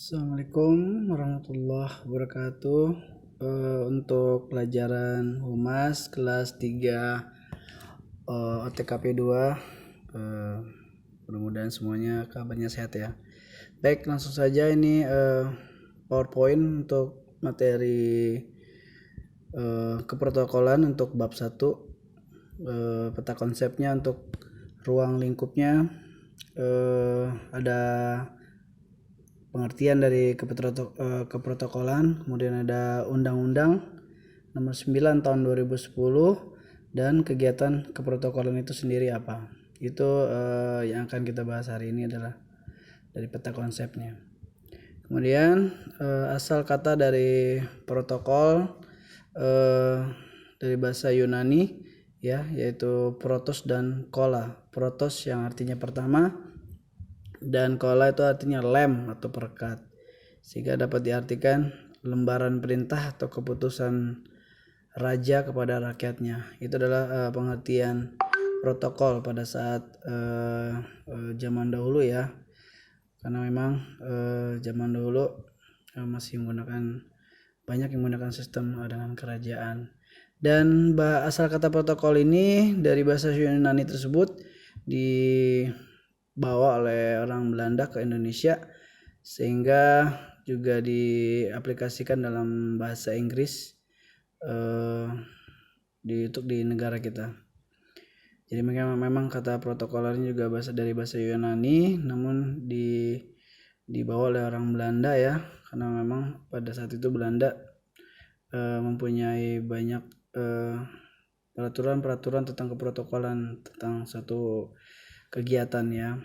Assalamualaikum warahmatullahi wabarakatuh. Untuk pelajaran Humas kelas 3 OTKP 2, mudah-mudahan semuanya kabarnya sehat ya. Baik, langsung saja ini PowerPoint untuk materi keprotokolan untuk bab 1, peta konsepnya. Untuk ruang lingkupnya ada pengertian dari keprotokolan, kemudian ada Undang-Undang Nomor 9 Tahun 2010 dan kegiatan keprotokolan itu sendiri apa. Itu yang akan kita bahas hari ini adalah dari peta konsepnya. Kemudian asal kata dari protokol dari bahasa Yunani ya, yaitu protos dan kola. Protos yang artinya pertama, dan kola itu artinya lem atau perekat, sehingga dapat diartikan lembaran perintah atau keputusan raja kepada rakyatnya. Itu adalah pengertian protokol pada saat zaman dahulu ya, karena memang zaman dahulu masih banyak yang menggunakan sistem dengan kerajaan. Dan asal kata protokol ini dari bahasa Yunani tersebut dibawa oleh orang Belanda ke Indonesia, sehingga juga diaplikasikan dalam bahasa Inggris untuk di negara kita. Jadi memang kata protokolernya juga dari bahasa Yunani, namun dibawa oleh orang Belanda ya, karena memang pada saat itu Belanda mempunyai banyak peraturan tentang keprotokolan tentang satu kegiatan ya.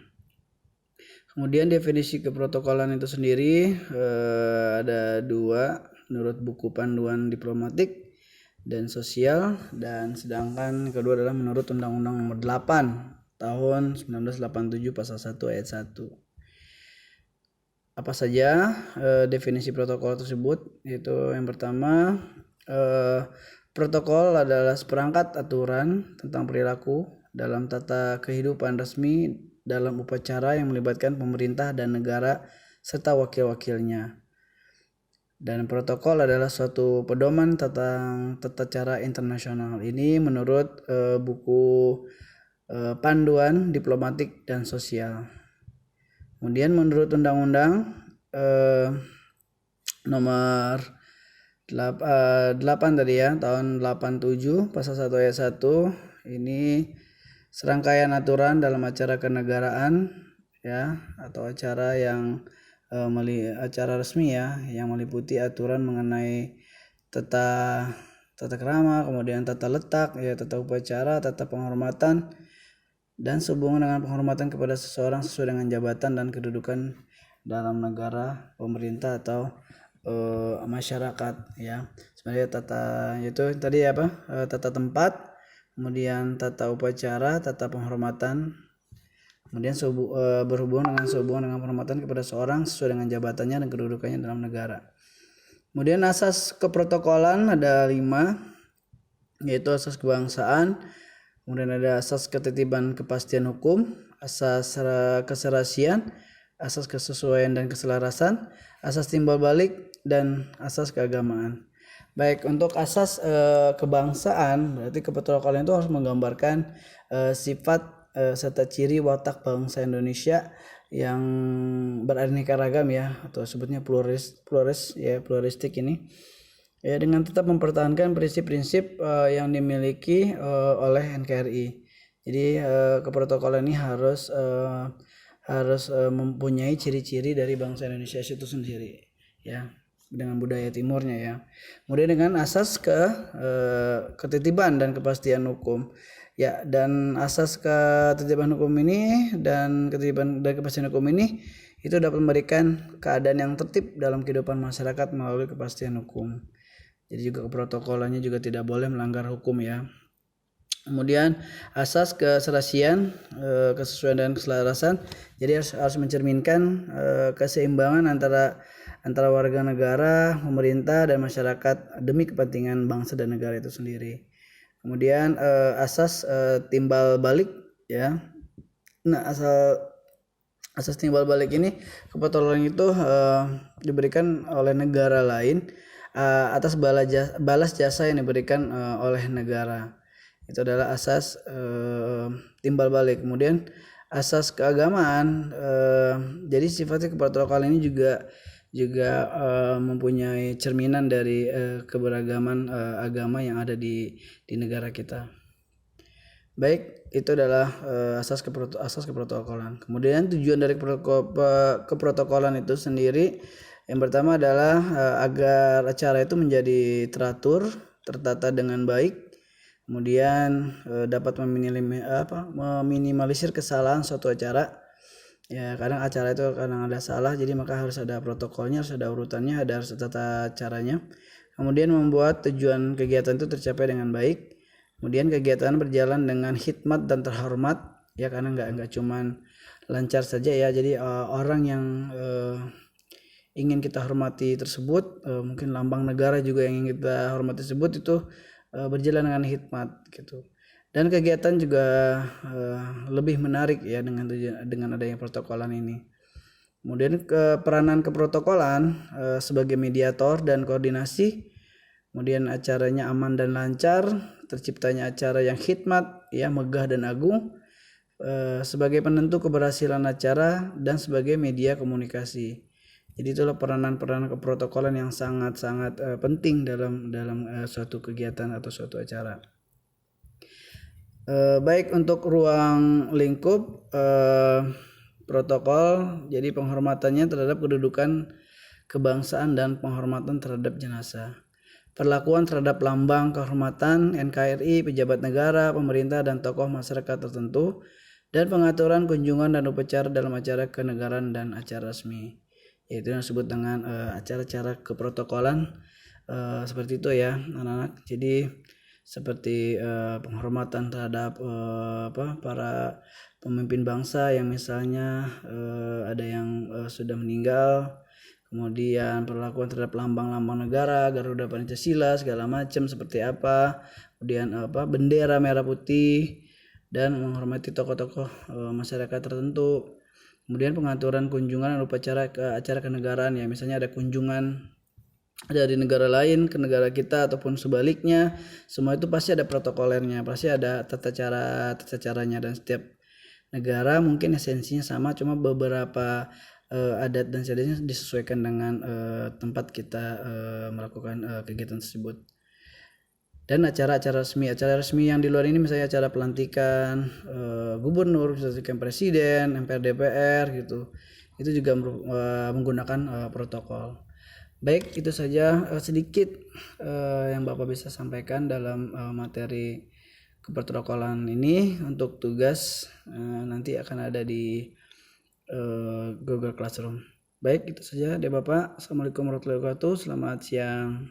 Kemudian definisi keprotokolan itu sendiri ada dua menurut buku panduan diplomatik dan sosial, dan sedangkan kedua adalah menurut Undang-Undang Nomor 8 Tahun 1987 Pasal 1 Ayat 1. Apa saja definisi protokol tersebut? Yaitu yang pertama, protokol adalah seperangkat aturan tentang perilaku dalam tata kehidupan resmi dalam upacara yang melibatkan pemerintah dan negara serta wakil-wakilnya. Dan protokol adalah suatu pedoman tentang tata cara internasional. Ini menurut buku panduan diplomatik dan sosial. Kemudian menurut Undang-Undang Nomor 8 tadi ya, tahun 87 Pasal 1 Ayat 1, ini serangkaian aturan dalam acara kenegaraan ya, atau acara yang acara resmi ya, yang meliputi aturan mengenai tata krama, kemudian tata letak ya, tata upacara, tata penghormatan, dan sehubungan dengan penghormatan kepada seseorang sesuai dengan jabatan dan kedudukan dalam negara, pemerintah atau masyarakat ya. Sebenarnya itu tadi tata tempat, kemudian tata upacara, tata penghormatan, kemudian berhubungan dengan penghormatan kepada seorang sesuai dengan jabatannya dan kedudukannya dalam negara. Kemudian asas keprotokolan ada 5, yaitu asas kebangsaan, kemudian ada asas ketertiban kepastian hukum, asas keserasian, asas kesesuaian dan keselarasan, asas timbal balik, dan asas keagamaan. Baik, untuk asas kebangsaan, berarti keprotokolan itu harus menggambarkan sifat serta ciri watak bangsa Indonesia yang beraneka ragam ya, atau sebutnya pluralistik ini ya, dengan tetap mempertahankan prinsip-prinsip yang dimiliki oleh NKRI. Jadi keprotokolan ini harus mempunyai ciri-ciri dari bangsa Indonesia itu sendiri ya, dengan budaya timurnya ya. Kemudian dengan asas ketertiban dan kepastian hukum ya, dan asas ketertiban hukum ini dan ketertiban dan kepastian hukum ini itu dapat memberikan keadaan yang tertib dalam kehidupan masyarakat melalui kepastian hukum. Jadi juga keprotokolannya juga tidak boleh melanggar hukum ya. Kemudian asas keserasian, kesesuaian dan keselarasan, jadi harus mencerminkan keseimbangan antara warga negara, pemerintah, dan masyarakat demi kepentingan bangsa dan negara itu sendiri. Kemudian asas timbal balik ya. Nah, Asas timbal balik ini keprotokolan itu diberikan oleh negara lain atas balas jasa yang diberikan oleh negara. Itu adalah asas timbal balik. Kemudian asas keagamaan, jadi sifatnya keprotokolan ini juga mempunyai cerminan dari keberagaman agama yang ada di negara kita. Baik, itu adalah asas keprotokolan. Kemudian tujuan dari keprotokolan itu sendiri, yang pertama adalah agar acara itu menjadi teratur, tertata dengan baik, kemudian dapat meminimalisir kesalahan suatu acara. Ya, kadang acara itu kadang ada salah, jadi maka harus ada protokolnya, harus ada urutannya, harus ada tata caranya. Kemudian membuat tujuan kegiatan itu tercapai dengan baik. Kemudian kegiatan berjalan dengan hikmat dan terhormat, ya, karena nggak cuman lancar saja ya. Jadi orang yang ingin kita hormati tersebut, mungkin lambang negara juga yang ingin kita hormati tersebut itu berjalan dengan hikmat gitu. Dan kegiatan juga lebih menarik ya dengan adanya protokolan ini. Kemudian peranan keprotokolan sebagai mediator dan koordinasi. Kemudian acaranya aman dan lancar, terciptanya acara yang hikmat, ya, megah dan agung, sebagai penentu keberhasilan acara dan sebagai media komunikasi. Jadi itulah peranan keprotokolan yang sangat-sangat penting dalam suatu kegiatan atau suatu acara. Baik, untuk ruang lingkup protokol, jadi penghormatannya terhadap kedudukan kebangsaan dan penghormatan terhadap jenazah. Perlakuan terhadap lambang kehormatan NKRI, pejabat negara, pemerintah, dan tokoh masyarakat tertentu, dan pengaturan kunjungan dan upacara dalam acara kenegaraan dan acara resmi. Yaitu yang disebut dengan acara-acara keprotokolan seperti itu ya anak-anak. Jadi seperti penghormatan terhadap para pemimpin bangsa yang misalnya ada yang sudah meninggal. Kemudian perlakuan terhadap lambang-lambang negara, Garuda Pancasila segala macam seperti apa. Kemudian bendera merah putih, dan menghormati tokoh-tokoh masyarakat tertentu. Kemudian pengaturan kunjungan dan upacara ke acara kenegaraan, ya, misalnya ada kunjungan dari negara lain ke negara kita ataupun sebaliknya, semua itu pasti ada protokolernya, pasti ada tata caranya, dan setiap negara mungkin esensinya sama, cuma beberapa adat dan istiadatnya disesuaikan dengan tempat kita melakukan kegiatan tersebut. Dan acara resmi yang di luar ini, misalnya acara pelantikan gubernur, pelantikan presiden, MPR, DPR gitu, itu juga menggunakan protokol. Baik, itu saja sedikit yang Bapak bisa sampaikan dalam materi keprotokolan ini. Untuk tugas nanti akan ada di Google Classroom. Baik, itu saja dari Bapak. Assalamualaikum warahmatullahi wabarakatuh. Selamat siang.